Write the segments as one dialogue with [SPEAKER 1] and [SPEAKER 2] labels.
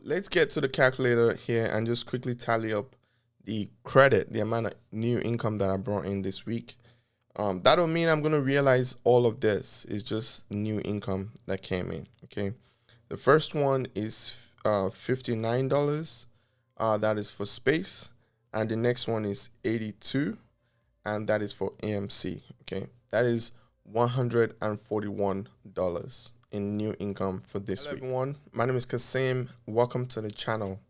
[SPEAKER 1] let's get to the calculator here and just quickly tally up the credit, the amount of new income that I brought in this week. That don't mean I'm gonna realize all of this. It's just new income that came in. Okay, the first one is $59. That is for space, and the next one is 82, and that is for AMC. Okay, that is $141 in new income for this week. Hello everyone, my name is Kaseem. Welcome to the channel.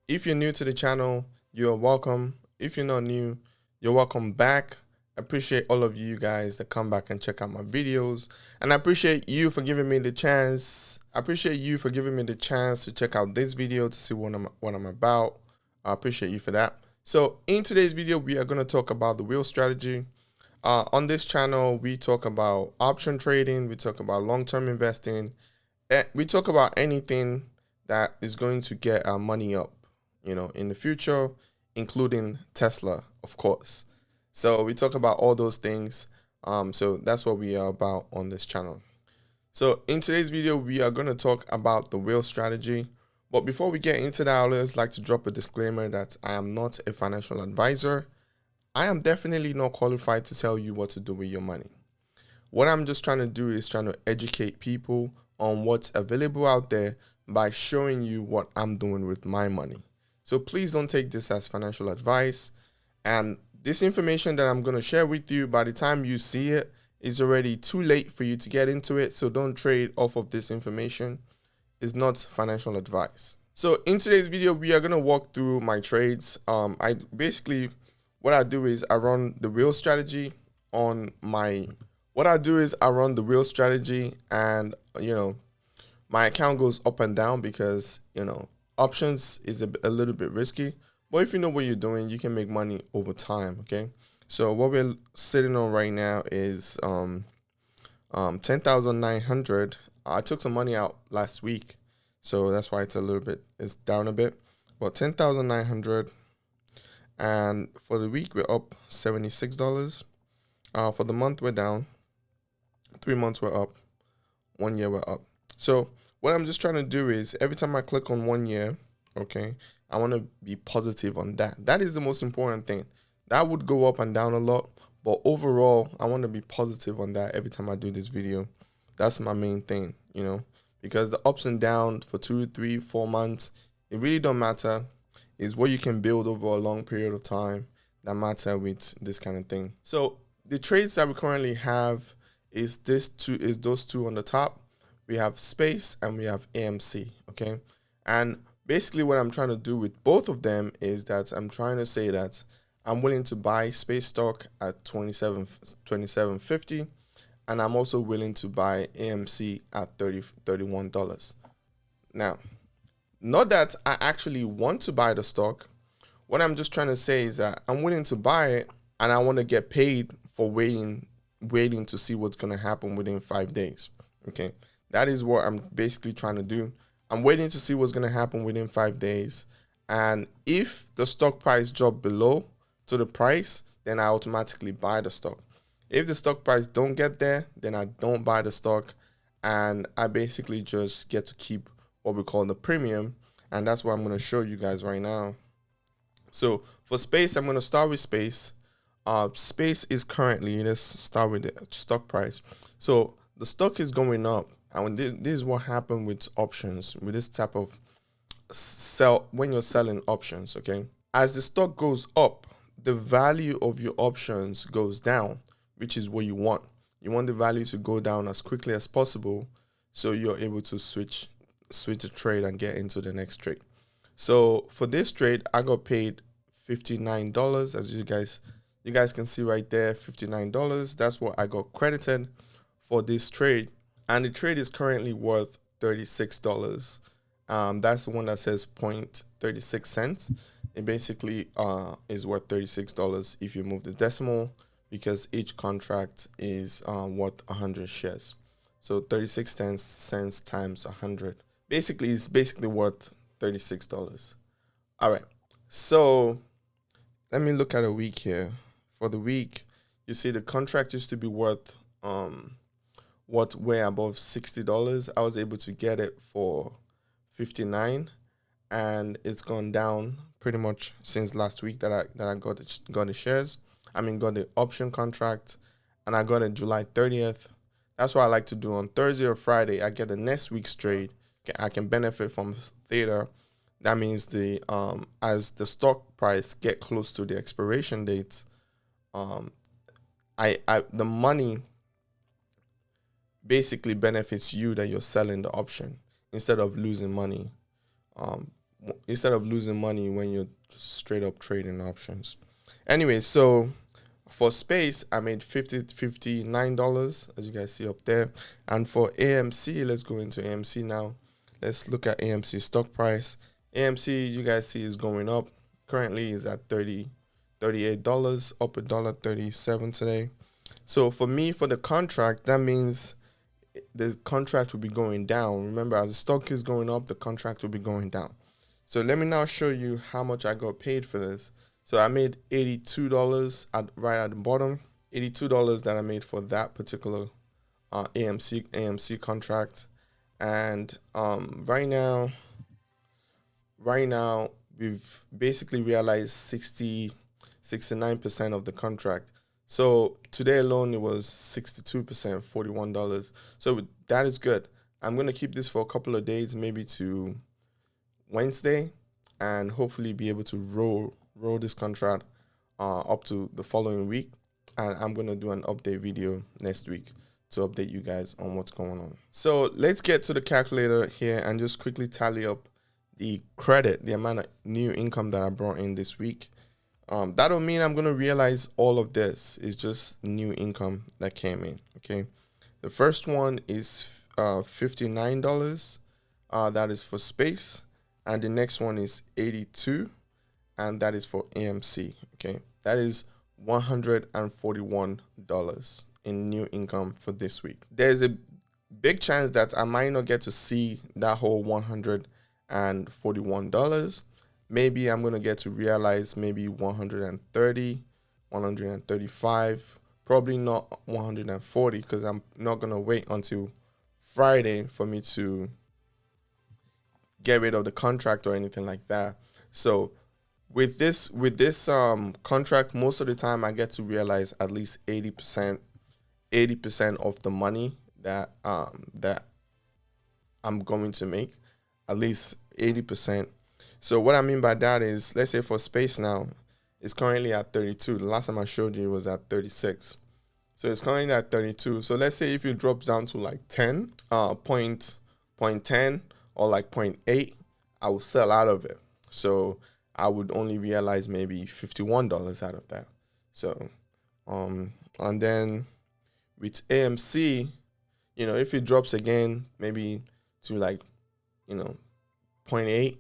[SPEAKER 1] If you're new to the channel, you're welcome. If you're not new, you're welcome back. I appreciate all of you guys that come back and check out my videos, and I appreciate you for giving me the chance. To check out this video to see what I'm about. I appreciate you for that. So in today's video, we are going to talk about the wheel strategy. On this channel, we talk about option trading, we talk about long-term investing, we talk about anything that is going to get our money up, in the future, including Tesla, of course. So we talk about all those things. So that's what we are about on this channel. So in today's video, we are going to talk about the wheel strategy. But before we get into that, I always like to drop a disclaimer that I am not a financial advisor. I am definitely not qualified to tell you what to do with your money. What I'm just trying to do is trying to educate people on what's available out there by showing you what I'm doing with my money. So please don't take this as financial advice. And this information that I'm going to share with you, by the time you see it, it's already too late for you to get into it. So don't trade off of this information. It's not financial advice. So in today's video, we are going to walk through my trades. What I do is I run the wheel strategy and my account goes up and down because, options is a little bit risky, but if you know what you're doing, you can make money over time. Okay. So what we're sitting on right now is 10,900. I took some money out last week, so that's why it's down a bit, but 10,900. And for the week, we're up $76. For the month, we're down. 3 months, we're up. 1 year, we're up. So what I'm just trying to do is every time I click on 1 year, okay, I want to be positive on that. That is the most important thing. That would go up and down a lot, but overall, I want to be positive on that every time I do this video. That's my main thing, because the ups and downs for 2, 3, 4 months, it really don't matter. Is what you can build over a long period of time that matter with this kind of thing. So the trades that we currently have is those two on the top. We have space and we have AMC, okay? And basically what I'm trying to do with both of them is that I'm trying to say that I'm willing to buy space stock at $27.50, and I'm also willing to buy AMC at $31. Now, not that I actually want to buy the stock. What I'm just trying to say is that I'm willing to buy it, and I want to get paid for waiting to see what's going to happen within 5 days. Okay, that is what I'm basically trying to do. I'm waiting to see what's going to happen within 5 days. And if the stock price drops below to the price, then I automatically buy the stock. If the stock price don't get there, then I don't buy the stock, and I basically just get to keep what we call the premium, and that's what I'm going to show you guys right now. So for space, I'm going to start with space. Space is currently, let's start with the stock price. So the stock is going up, and when this is what happened with options, with this type of when you're selling options. Okay, as the stock goes up, the value of your options goes down, which is what you want. You want the value to go down as quickly as possible, so you're able to switch the trade and get into the next trade. So for this trade, I got paid $59, as you guys can see right there, $59. That's what I got credited for this trade, and the trade is currently worth $36. That's the one that says 0.36 cents. It basically is worth $36 if you move the decimal, because each contract is worth 100 shares. So 36 cents times 100. Basically, it's worth $36. All right. So let me look at a week here. For the week, you see the contract used to be worth way above $60. I was able to get it for $59, and it's gone down pretty much since last week that I got the shares. I mean, got the option contract, and I got it July 30th. That's what I like to do on Thursday or Friday. I get the next week's trade. I can benefit from theta. That means the as the stock price get close to the expiration dates, the money basically benefits you that you're selling the option instead of losing money. Instead of losing money when you're straight up trading options. Anyway, so for space, I made $59, as you guys see up there. And for AMC, let's go into AMC now. Let's look at AMC stock price. AMC, you guys see, is going up. Currently is at $38, up $1.37 today. So for me, for the contract, that means the contract will be going down. Remember, as the stock is going up, the contract will be going down. So let me now show you how much I got paid for this. So I made $82 right at the bottom. $82 that I made for that particular AMC contract. And right now we've basically realized 69% of the contract. So today alone it was 62%, $41. So that is good. I'm gonna keep this for a couple of days, maybe to Wednesday, and hopefully be able to roll this contract up to the following week. And I'm gonna do an update video next week to update you guys on what's going on. So let's get to the calculator here and just quickly tally up the amount of new income that I brought in this week. That don't mean I'm gonna realize all of this. It's just new income that came in. Okay, the first one is $59. That is for space, and the next one is 82, and that is for AMC. Okay, that is $141 in new income for this week. There's a big chance that I might not get to see that whole $141. Maybe I'm gonna get to realize maybe 130, 135, probably not 140, because I'm not gonna wait until Friday for me to get rid of the contract or anything like that. So with this contract, most of the time I get to realize at least 80% of the money that I'm going to make, at least 80%. So what I mean by that is, let's say for space now, it's currently at 32. The last time I showed you it was at 36. So it's currently at 32. So let's say if it drops down to like 10, point 10 or like 0.8, I will sell out of it. So I would only realize maybe $51 out of that. So, and then with AMC, if it drops again, maybe to like, 0.8,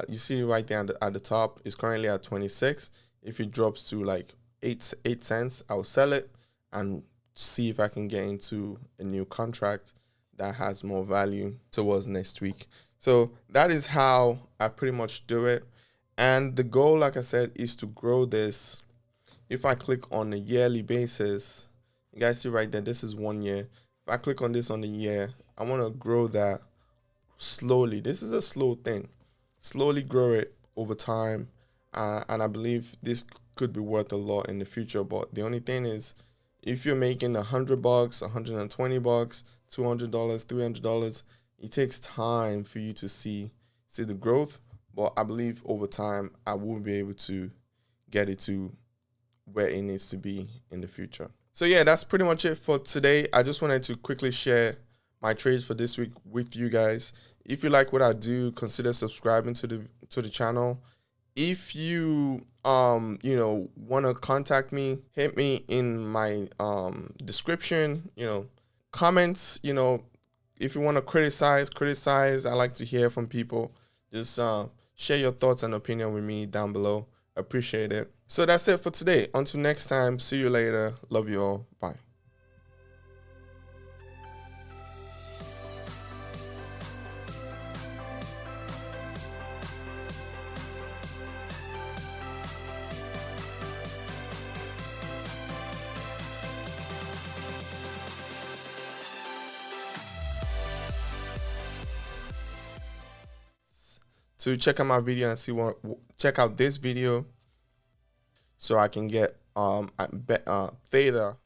[SPEAKER 1] you see right there at the top, it's currently at 26. If it drops to like 8 cents, I'll sell it and see if I can get into a new contract that has more value towards next week. So that is how I pretty much do it. And the goal, like I said, is to grow this. If I click on a yearly basis, you guys see right there, this is 1 year. If I click on this on the year, I want to grow that slowly. This is a slow thing. Slowly grow it over time. And I believe this could be worth a lot in the future. But the only thing is, if you're making $100, $120, $200, $300, it takes time for you to see the growth. But I believe over time, I will be able to get it to where it needs to be in the future. So yeah, that's pretty much it for today. I just wanted to quickly share my trades for this week with you guys. If you like what I do, consider subscribing to the channel. If you want to contact me, hit me in my description, comments, if you want to criticize. I like to hear from people. Just share your thoughts and opinion with me down below. Appreciate it. So that's it for today. Until next time, see you later. Love you all. Bye. to check out my video and see what, check out this video so I can get theta